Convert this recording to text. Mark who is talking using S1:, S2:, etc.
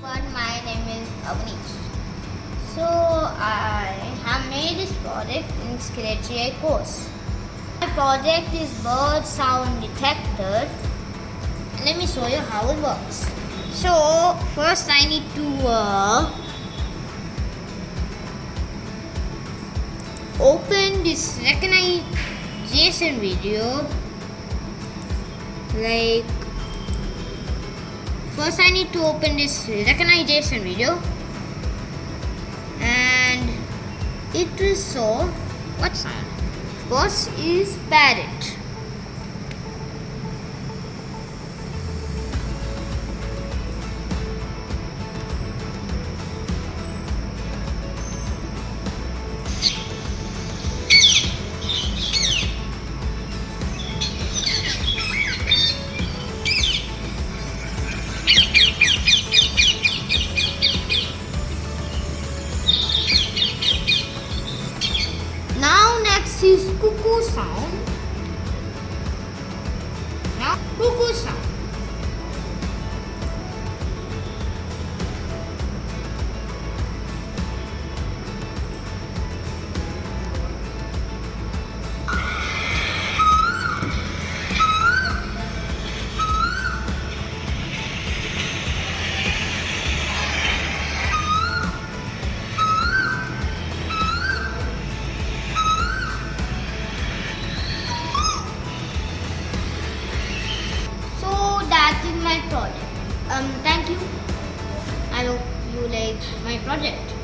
S1: But my name is Avnish. So I have made this project in Scratch AI course. My project is bird sound detector. Let me show you how it works. So first I need to open this recognition video. First I need to open this recognition video, and it will show what sound. First is parrot. Now next is cuckoo sound. Now cuckoo sound. So that is my project. Thank you. I hope you like my project.